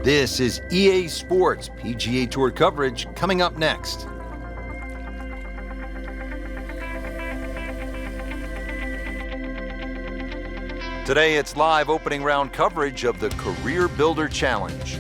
This is EA Sports PGA Tour coverage coming up next. Today it's live opening round coverage of the Career Builder Challenge.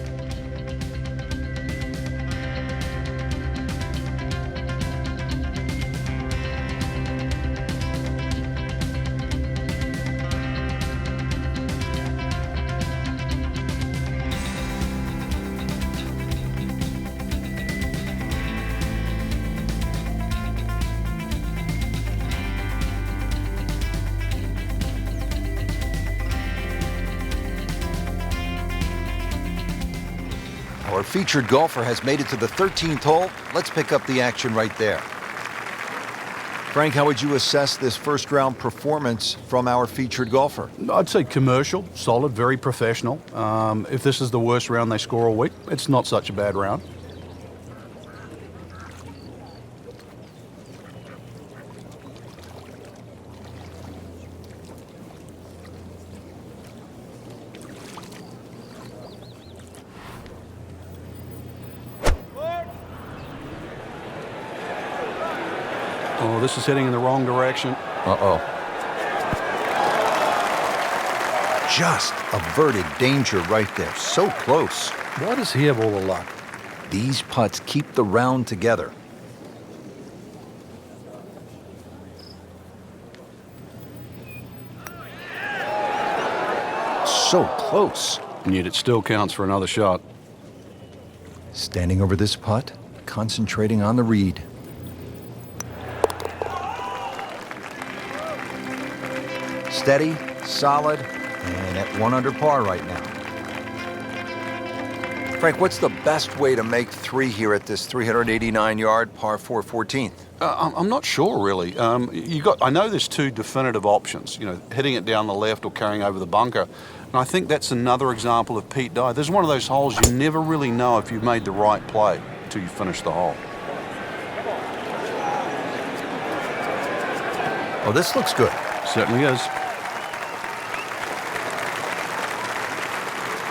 Our featured golfer has made it to the 13th hole. Let's pick up the action right there. Frank, how would you assess this first round performance from our featured golfer? I'd say commercial, solid, very professional. If this is the worst round they score all week, it's not such a bad round. Oh, this is heading in the wrong direction. Uh-oh. Just averted danger right there. So close. Why does he have all the luck? These putts keep the round together. So close. And yet it still counts for another shot. Standing over this putt, concentrating on the read. Steady, solid, and at 1 under par right now. Frank, what's the best way to make 3 here at this 389-yard par 4 14th? I'm not sure, really. I know there's 2 definitive options, hitting it down the left or carrying over the bunker. And I think that's another example of Pete Dye. There's one of those holes you never really know if you've made the right play until you finish the hole. Oh, this looks good. Certainly is.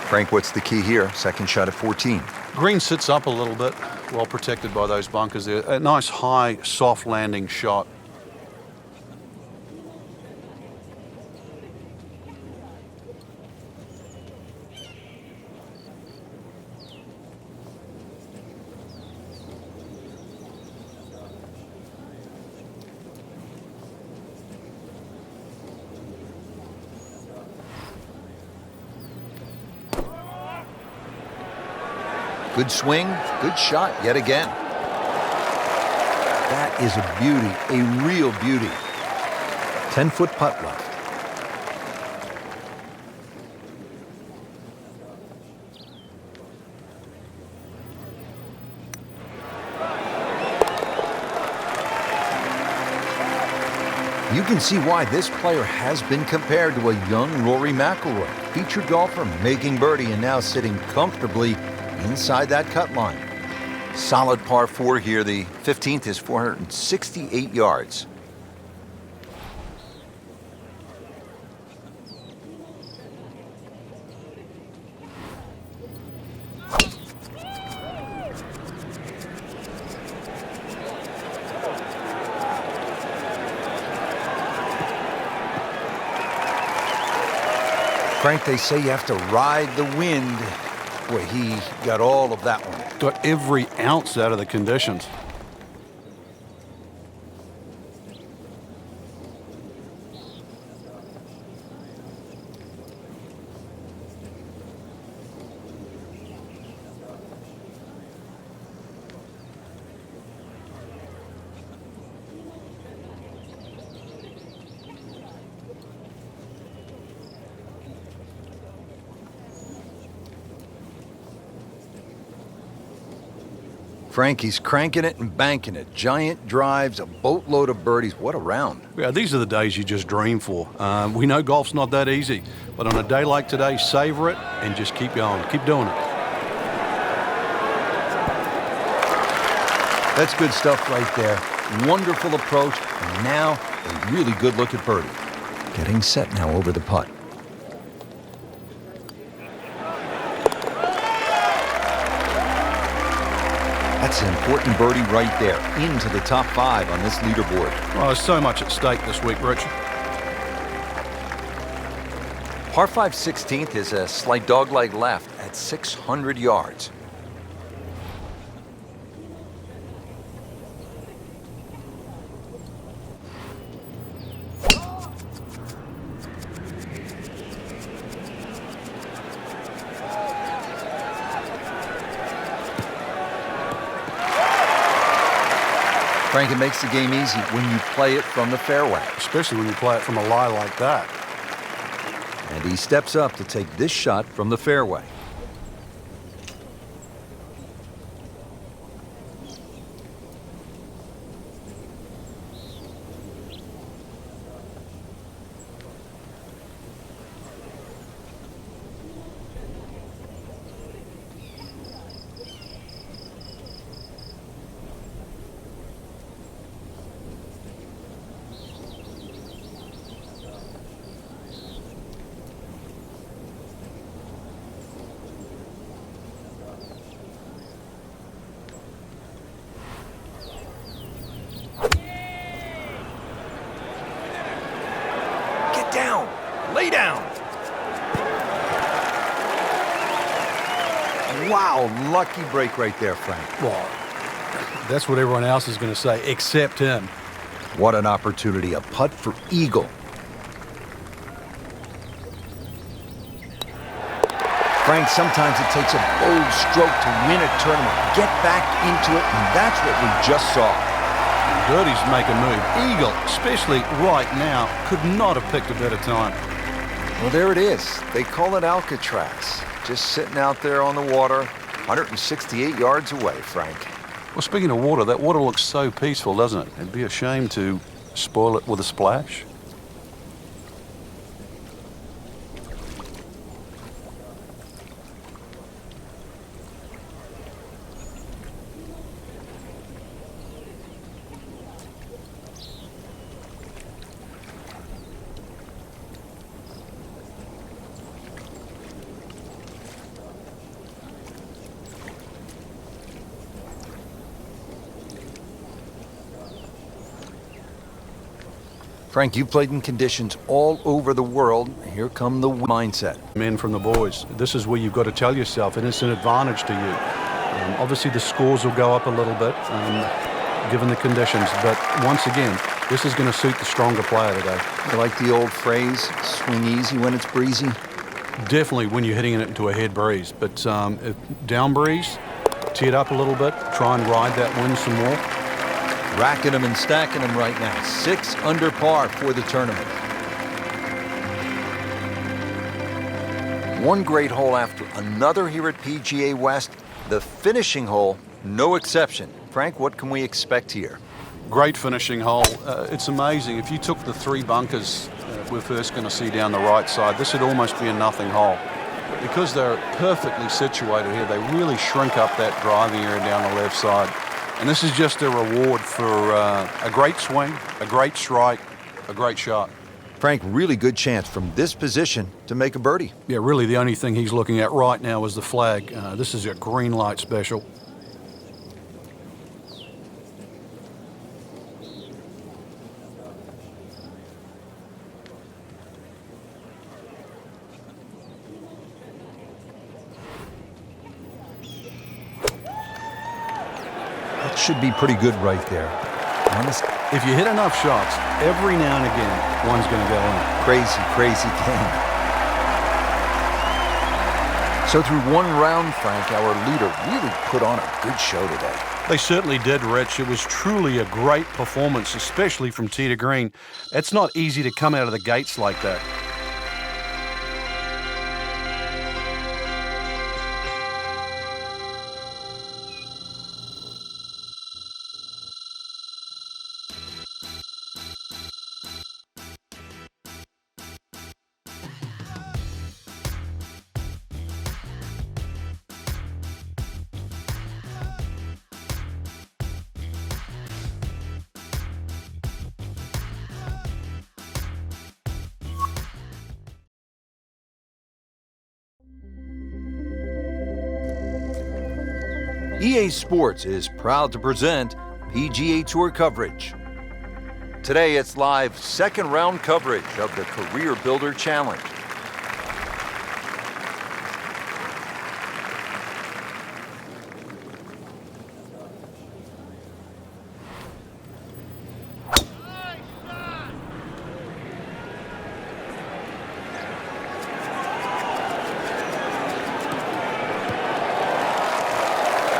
Frank, what's the key here? Second shot at 14. Green sits up a little bit, well protected by those bunkers there. A nice high, soft landing shot. Good swing, good shot yet again. That is a beauty, a real beauty. 10-foot putt left. You can see why this player has been compared to a young Rory McIlroy, featured golfer making birdie and now sitting comfortably inside that cut line. Solid par 4 here. The 15th is 468 yards. Frank, they say you have to ride the wind. Boy, he got all of that one. Got every ounce out of the conditions. Frank, he's cranking it and banking it. Giant drives, a boatload of birdies. What a round. Yeah, these are the days you just dream for. We know golf's not that easy, but on a day like today, savor it and just keep going. Keep doing it. That's good stuff right there. Wonderful approach, and now a really good look at birdie. Getting set now over the putt. That's an important birdie right there, into the top 5 on this leaderboard. Well, there's so much at stake this week, Rich. Par 5 16th is a slight dogleg left at 600 yards. Frank, it makes the game easy when you play it from the fairway. Especially when you play it from a lie like that. And he steps up to take this shot from the fairway. Lay down. Wow, lucky break right there, Frank. Well, that's what everyone else is going to say, except him. What an opportunity, a putt for eagle. Frank, sometimes it takes a bold stroke to win a tournament. Get back into it, and that's what we just saw. Birdie's make a move. Eagle, especially right now, could not have picked a better time. Well, there it is. They call it Alcatraz. Just sitting out there on the water, 168 yards away, Frank. Well, speaking of water, that water looks so peaceful, doesn't it? It'd be a shame to spoil it with a splash. Frank, you've played in conditions all over the world. Here come the mindset. Men from the boys, this is where you've got to tell yourself, and it's an advantage to you. Obviously, the scores will go up a little bit, given the conditions. But once again, this is going to suit the stronger player today. You like the old phrase, swing easy when it's breezy? Definitely when you're hitting it into a head breeze. But down breeze, tee it up a little bit, try and ride that wind some more. Racking them and stacking them right now. 6 under par for the tournament. One great hole after another here at PGA West. The finishing hole, no exception. Frank, what can we expect here? Great finishing hole. It's amazing. If you took the 3 bunkers we're first going to see down the right side, this would almost be a nothing hole. But because they're perfectly situated here, they really shrink up that driving area down the left side. And this is just a reward for a great swing, a great strike, a great shot. Frank, really good chance from this position to make a birdie. Yeah, really the only thing he's looking at right now is the flag. This is a green light special. That should be pretty good right there. Honest. If you hit enough shots, every now and again, one's going to go in. Crazy, crazy game. So through one round, Frank, our leader really put on a good show today. They certainly did, Rich. It was truly a great performance, especially from tee to green. It's not easy to come out of the gates like that. EA Sports is proud to present PGA Tour coverage. Today it's live second round coverage of the Career Builder Challenge.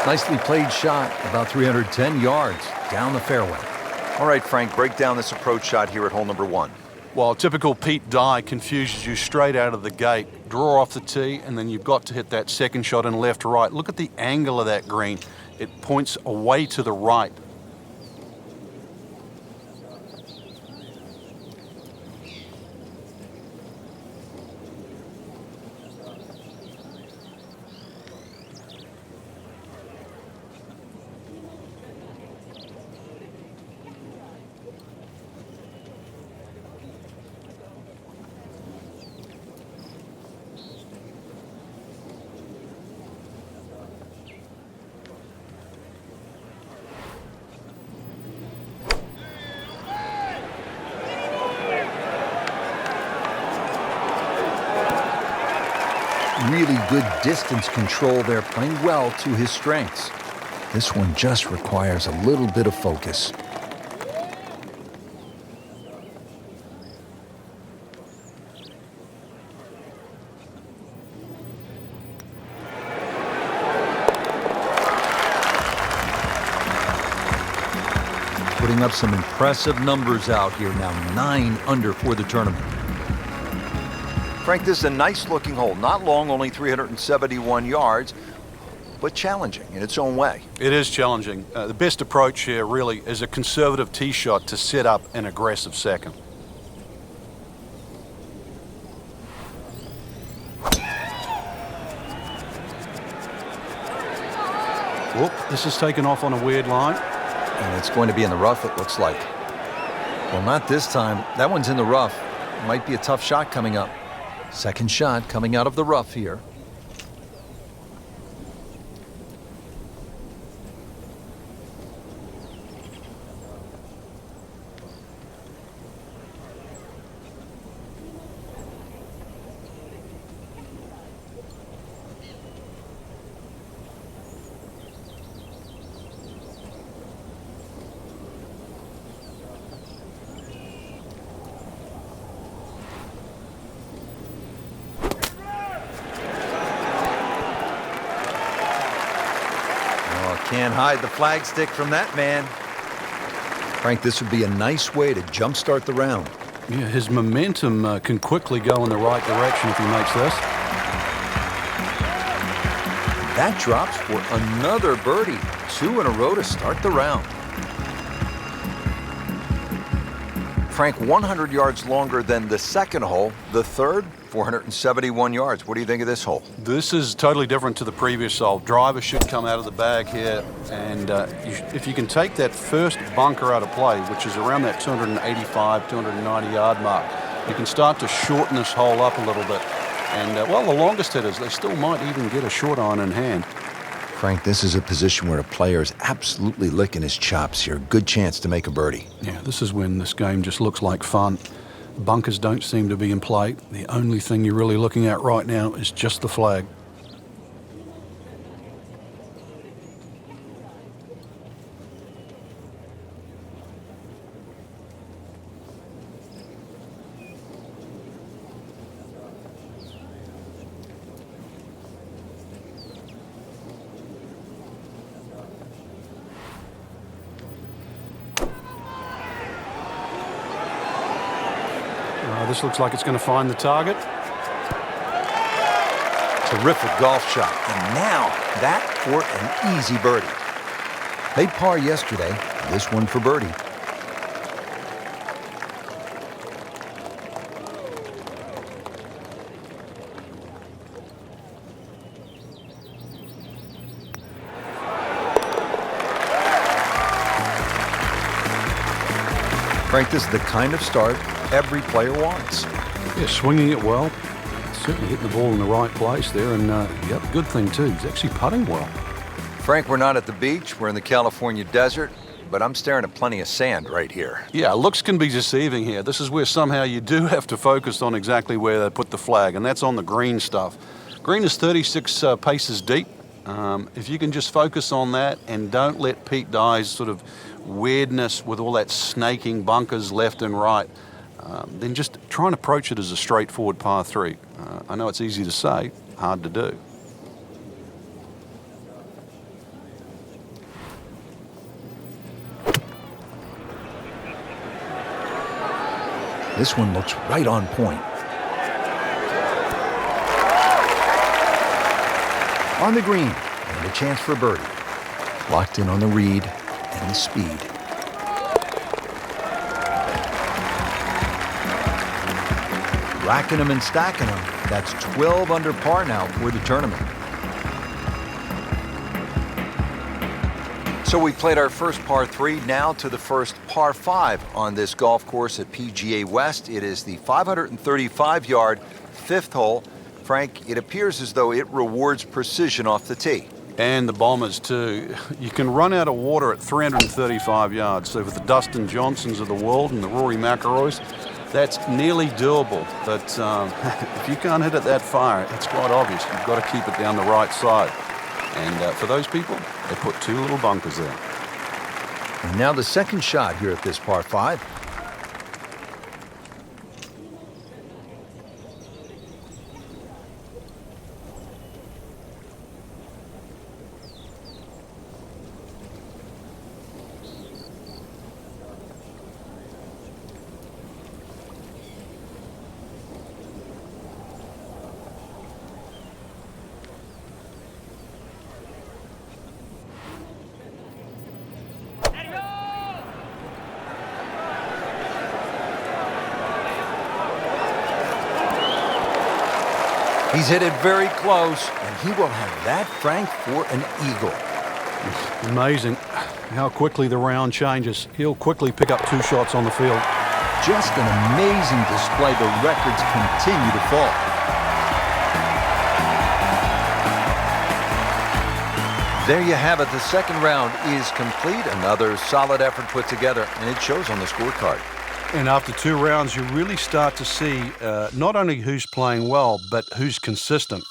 Nicely played shot, about 310 yards down the fairway. All right, Frank, break down this approach shot here at hole number 1. Well, typical Pete Dye confuses you straight out of the gate. Draw off the tee, and then you've got to hit that second shot in left to right. Look at the angle of that green. It points away to the right. Really good distance control there, playing well to his strengths. This one just requires a little bit of focus. Putting up some impressive numbers out here now, 9 under for the tournament. Frank, this is a nice-looking hole. Not long, only 371 yards, but challenging in its own way. It is challenging. The best approach here really is a conservative tee shot to set up an aggressive second. Whoop, this is taken off on a weird line. And it's going to be in the rough, it looks like. Well, not this time. That one's in the rough. Might be a tough shot coming up. Second shot coming out of the rough here. Can't hide the flagstick from that man. Frank, this would be a nice way to jumpstart the round. Yeah, his momentum can quickly go in the right direction if he makes this. That drops for another birdie. 2 in a row to start the round. Frank, 100 yards longer than the second hole. The third, 471 yards. What do you think of this hole? This is totally different to the previous hole. Driver should come out of the bag here, and if you can take that first bunker out of play, which is around that 285, 290 yard mark, you can start to shorten this hole up a little bit. And, well, the longest hitters, they still might even get a short iron in hand. Frank, this is a position where a player is absolutely licking his chops here. Good chance to make a birdie. Yeah, this is when this game just looks like fun. Bunkers don't seem to be in play. The only thing you're really looking at right now is just the flag. This looks like it's going to find the target. Terrific golf shot. And now that for an easy birdie. Made par yesterday. This one for birdie. Frank, this is the kind of start every player wants. Yeah, swinging it well. Certainly hitting the ball in the right place there. And, yep, good thing, too. He's actually putting well. Frank, we're not at the beach. We're in the California desert, but I'm staring at plenty of sand right here. Yeah, looks can be deceiving here. This is where somehow you do have to focus on exactly where they put the flag, and that's on the green stuff. Green is 36 paces deep. If you can just focus on that and don't let Pete Dye's sort of weirdness with all that snaking bunkers left and right, then just try and approach it as a straightforward par 3. I know it's easy to say, hard to do. This one looks right on point. On the green, and a chance for birdie. Locked in on the read and the speed. Racking them and stacking them. That's 12 under par now for the tournament. So we played our first par 3, now to the first par 5 on this golf course at PGA West. It is the 535-yard 5th hole. Frank, it appears as though it rewards precision off the tee. And the Bombers too. You can run out of water at 335 yards. So for the Dustin Johnsons of the world and the Rory McIlroys, that's nearly doable. But if you can't hit it that far, it's quite obvious. You've got to keep it down the right side. And for those people, they put 2 little bunkers there. And now the second shot here at this par 5. He's hit it very close, and he will have that, Frank, for an eagle. Amazing how quickly the round changes. He'll quickly pick up 2 shots on the field. Just an amazing display. The records continue to fall. There you have it. The second round is complete. Another solid effort put together, and it shows on the scorecard. And after 2 rounds, you really start to see not only who's playing well, but who's consistent.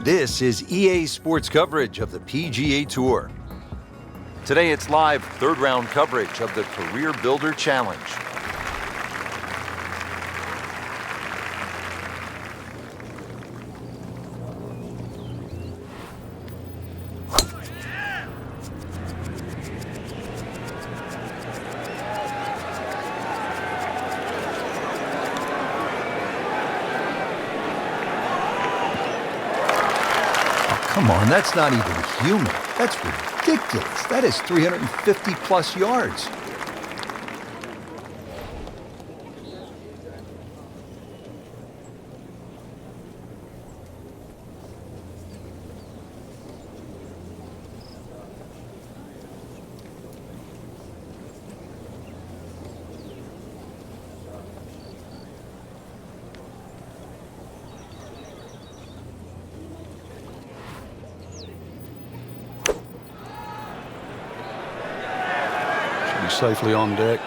This is EA Sports coverage of the PGA Tour. Today it's live third round coverage of the Career Builder Challenge. Come on, that's not even human. That's ridiculous. That is 350 plus yards. Safely on deck.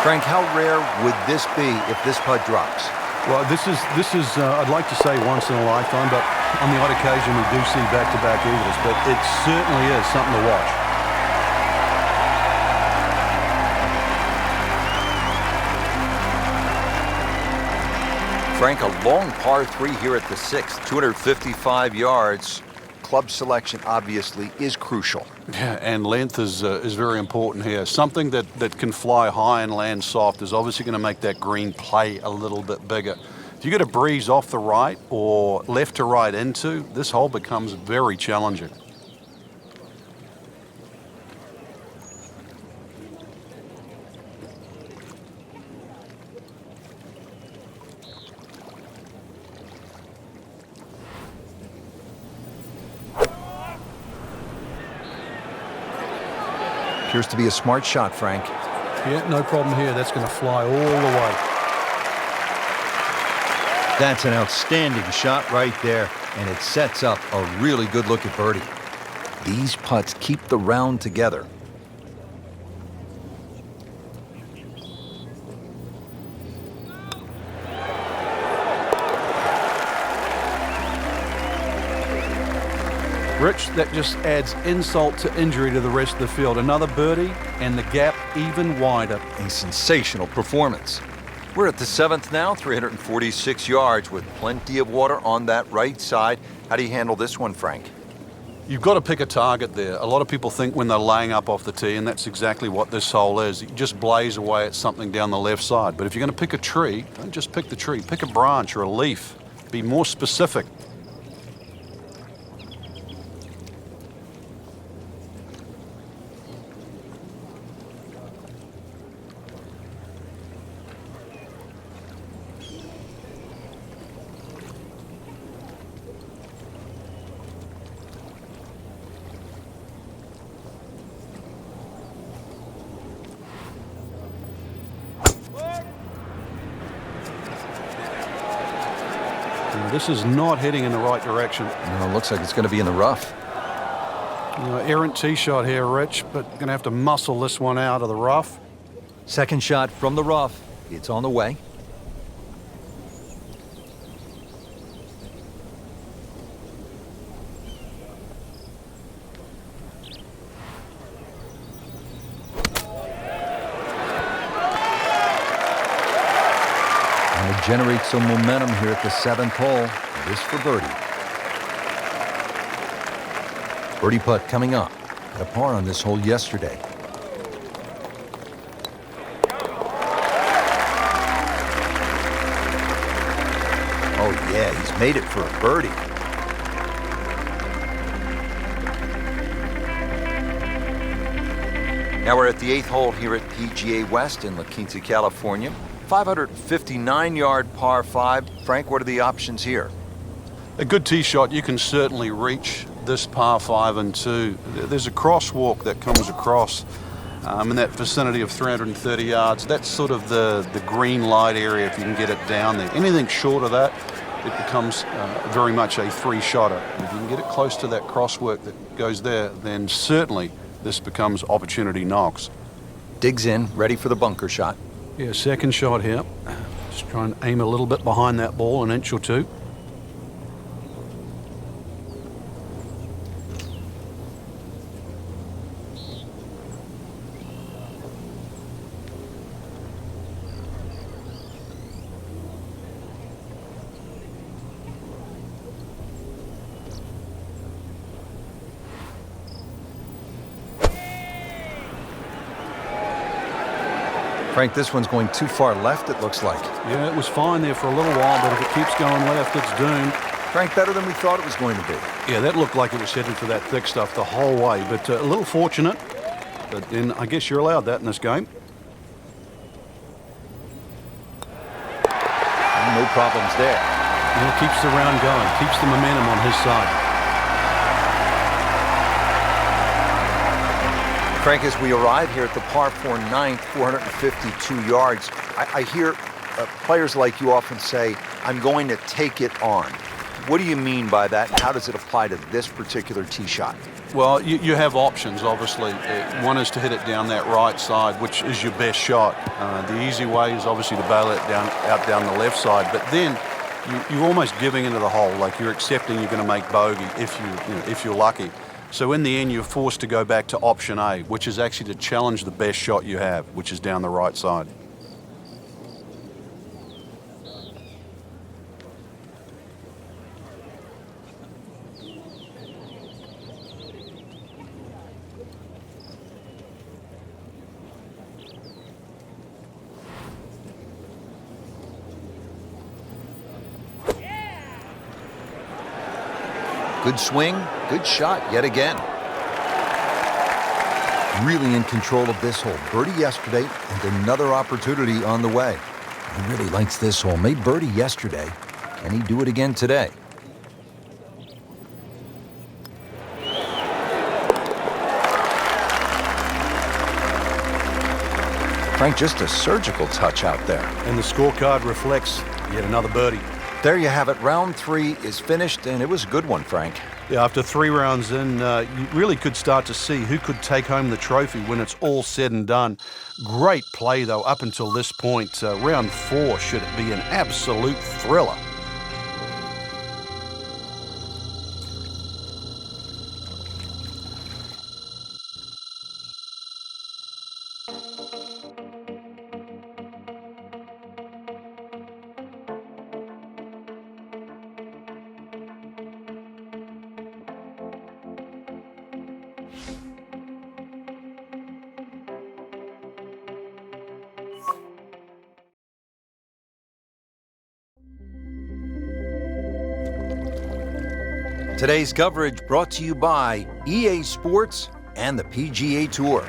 Frank, how rare would this be if this putt drops? Well, this is I'd like to say once in a lifetime, but on the odd occasion we do see back-to-back eagles, but it certainly is something to watch. Frank, a long par 3 here at the 6th, 255 yards. club selection obviously is crucial. Yeah, and length is very important here. Something that can fly high and land soft is obviously going to make that green play a little bit bigger. If you get a breeze off the right or left to right into, this hole becomes very challenging. Appears to be a smart shot, Frank. Yeah, no problem here. That's going to fly all the way. That's an outstanding shot right there, and it sets up a really good look at birdie. These putts keep the round together. Rich, that just adds insult to injury to the rest of the field. Another birdie, and the gap even wider. A sensational performance. We're at the 7th now, 346 yards with plenty of water on that right side. How do you handle this one, Frank? You've got to pick a target there. A lot of people think when they're laying up off the tee, and that's exactly what this hole is. You just blaze away at something down the left side. But if you're going to pick a tree, don't just pick the tree. Pick a branch or a leaf. Be more specific. This is not heading in the right direction. No, it looks like it's going to be in the rough. Errant tee shot here, Rich, but going to have to muscle this one out of the rough. Second shot from the rough. It's on the way. Generate some momentum here at the 7th hole. This for birdie. Birdie putt coming up. Had a par on this hole yesterday. Oh yeah, he's made it for a birdie. Now we're at the 8th hole here at PGA West in La Quinta, California. 559-yard par 5. Frank, what are the options here? A good tee shot, you can certainly reach this par 5 and 2. There's a crosswalk that comes across in that vicinity of 330 yards. That's sort of the green light area if you can get it down there. Anything short of that, it becomes very much a 3-shotter. If you can get it close to that crosswalk that goes there, then certainly this becomes opportunity knocks. Digs in, ready for the bunker shot. Yeah, second shot here. Just try and aim a little bit behind that ball, an inch or two. Frank, this one's going too far left, it looks like. Yeah, it was fine there for a little while, but if it keeps going left, it's doomed. Frank, better than we thought it was going to be. Yeah, that looked like it was headed for that thick stuff the whole way, but a little fortunate. But then I guess you're allowed that in this game. No problems there. Yeah, keeps the round going, keeps the momentum on his side. Frank, as we arrive here at the par 4 9th, 452 yards, I hear players like you often say, I'm going to take it on. What do you mean by that, and how does it apply to this particular tee shot? Well, you have options, obviously. One is to hit it down that right side, which is your best shot. The easy way is obviously to bail it out down the left side, but then you're almost giving into the hole, like you're accepting you're going to make bogey if you're lucky. So in the end, you're forced to go back to option A, which is actually to challenge the best shot you have, which is down the right side. Good swing, good shot yet again. Really in control of this hole. Birdie yesterday and another opportunity on the way. He really likes this hole. Made birdie yesterday. Can he do it again today? Frank, just a surgical touch out there. And the scorecard reflects yet another birdie. There you have it. Round 3 is finished, and it was a good one, Frank. Yeah, after 3 rounds in, you really could start to see who could take home the trophy when it's all said and done. Great play, though, up until this point. Round 4 should be an absolute thriller. Today's coverage brought to you by EA Sports and the PGA Tour.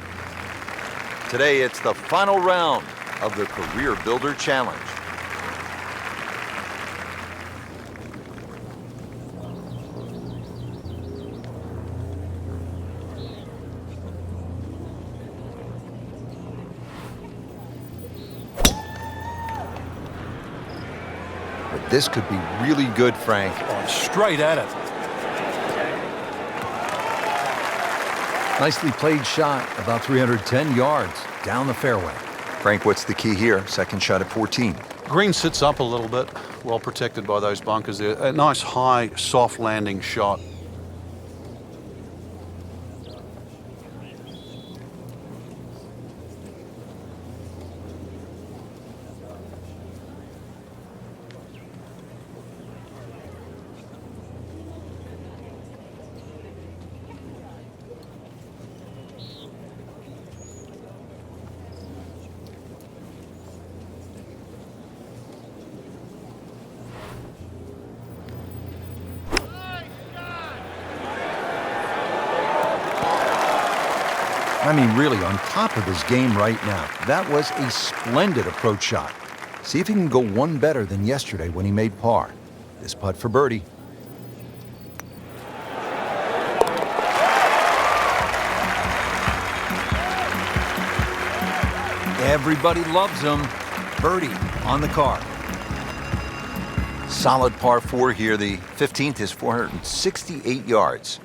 Today, it's the final round of the Career Builder Challenge. But this could be really good, Frank. Oh, straight at it. Nicely played shot, about 310 yards down the fairway. Frank, what's the key here? Second shot at 14. Green sits up a little bit, well protected by those bunkers there. A nice high, soft landing shot. I mean, really on top of his game right now. That was a splendid approach shot. See if he can go one better than yesterday when he made par. This putt for birdie. Everybody loves him. Birdie on the card. Solid par 4 here. The 15th is 468 yards.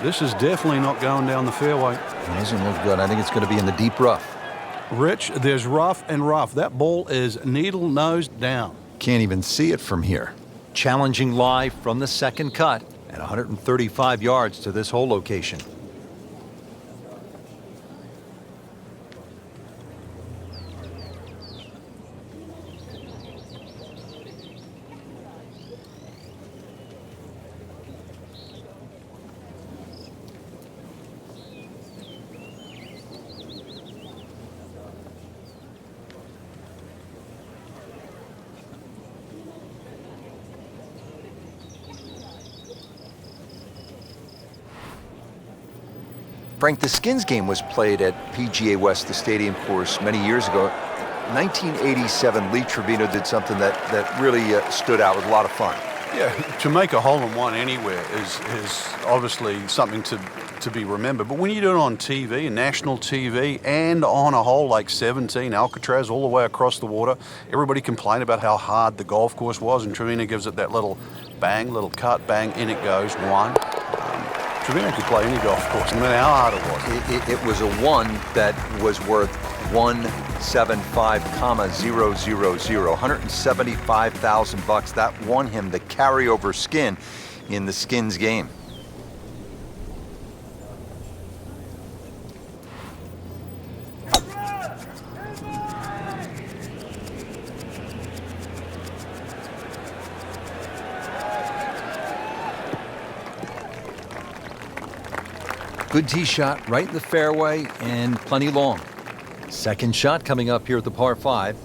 This is definitely not going down the fairway. It doesn't look good. I think it's going to be in the deep rough. Rich, there's rough and rough. That ball is needle nose down. Can't even see it from here. Challenging live from the second cut at 135 yards to this hole location. Frank, the Skins game was played at PGA West, the stadium course, many years ago. 1987, Lee Trevino did something that really stood out. It was a lot of fun. Yeah, to make a hole-in-one anywhere is obviously something to be remembered. But when you do it on TV, national TV, and on a hole like 17, Alcatraz, all the way across the water, everybody complained about how hard the golf course was, and Trevino gives it that little bang, little cut, bang, in it goes, one. Trevino could play any golf course, no matter how hard it was. It was a one that was worth 175,000, 175,000 bucks. That won him the carryover skin in the Skins game. Good tee shot right in the fairway and plenty long. Second shot coming up here at the par 5.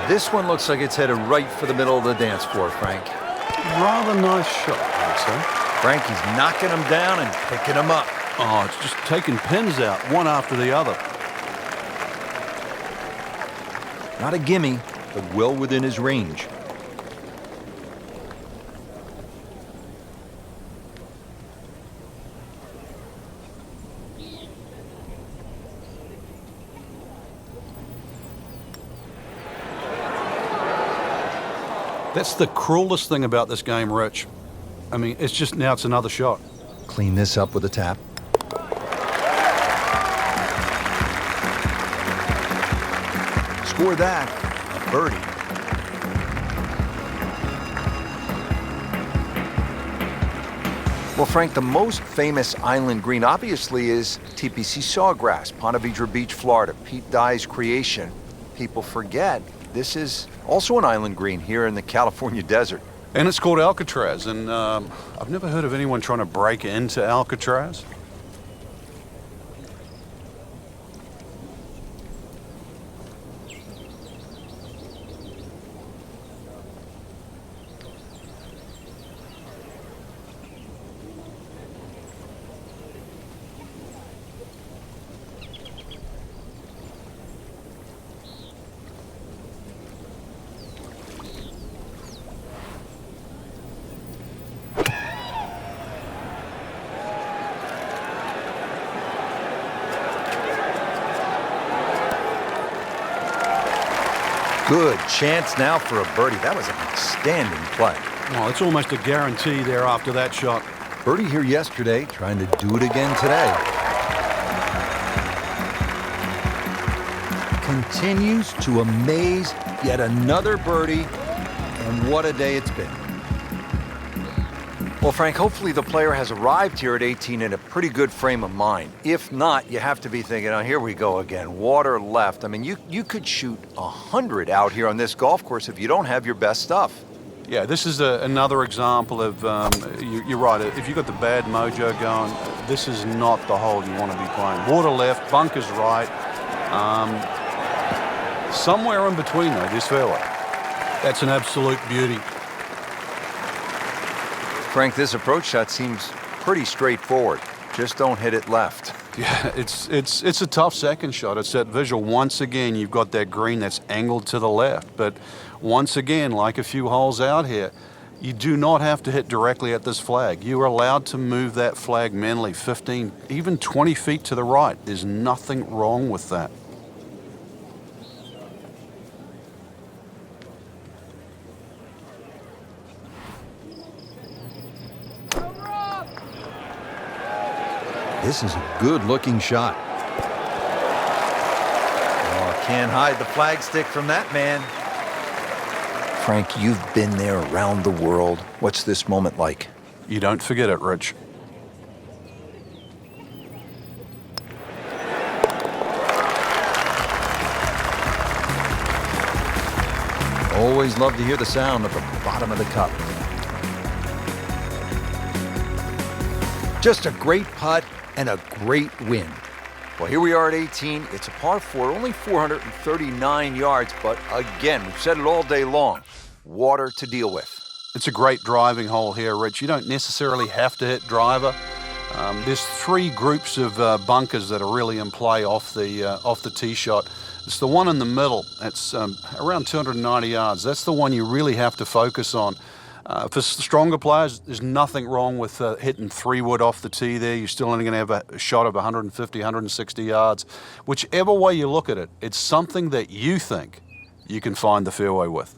This one looks like it's headed right for the middle of the dance floor, Frank. Rather nice shot, I'd say. Frankie's knocking them down and picking them up. Oh, it's just taking pins out, one after the other. Not a gimme, but well within his range. That's the cruelest thing about this game, Rich. I mean, it's another shot. Clean this up with a tap. Score that, a birdie. Well, Frank, the most famous island green obviously is TPC Sawgrass, Ponte Vedra Beach, Florida, Pete Dye's creation. People forget this is also an island green here in the California desert. And it's called Alcatraz, and I've never heard of anyone trying to break into Alcatraz. Good chance now for a birdie. That was an outstanding play. Well, it's almost a guarantee there after that shot. Birdie here yesterday, trying to do it again today. Continues to amaze, yet another birdie, and what a day it's been. Well, Frank, hopefully the player has arrived here at 18 in a pretty good frame of mind. If not, you have to be thinking, oh, here we go again, water left. I mean, you could shoot 100 out here on this golf course if you don't have your best stuff. Yeah, this is another example of, you're right, if you've got the bad mojo going, this is not the hole you want to be playing. Water left, bunkers right. Somewhere in between, though, this fairway. That's an absolute beauty. Frank, this approach shot seems pretty straightforward. Just don't hit it left. Yeah, it's a tough second shot. It's that visual. Once again, you've got that green that's angled to the left. But once again, like a few holes out here, you do not have to hit directly at this flag. You are allowed to move that flag mentally 15, even 20 feet to the right. There's nothing wrong with that. This is a good-looking shot. Oh, can't hide the flagstick from that man. Frank, you've been there around the world. What's this moment like? You don't forget it, Rich. Always love to hear the sound of the bottom of the cup. Just a great putt and a great win. Well, here we are at 18. It's a par 4, only 439 yards, but again, we've said it all day long, water to deal with. It's a great driving hole here, Rich. You don't necessarily have to hit driver. There's three groups of bunkers that are really in play off the tee shot. It's the one in the middle. It's around 290 yards. That's the one you really have to focus on. For stronger players, there's nothing wrong with hitting 3-wood off the tee there. You're still only going to have a shot of 150, 160 yards. Whichever way you look at it, it's something that you think you can find the fairway with.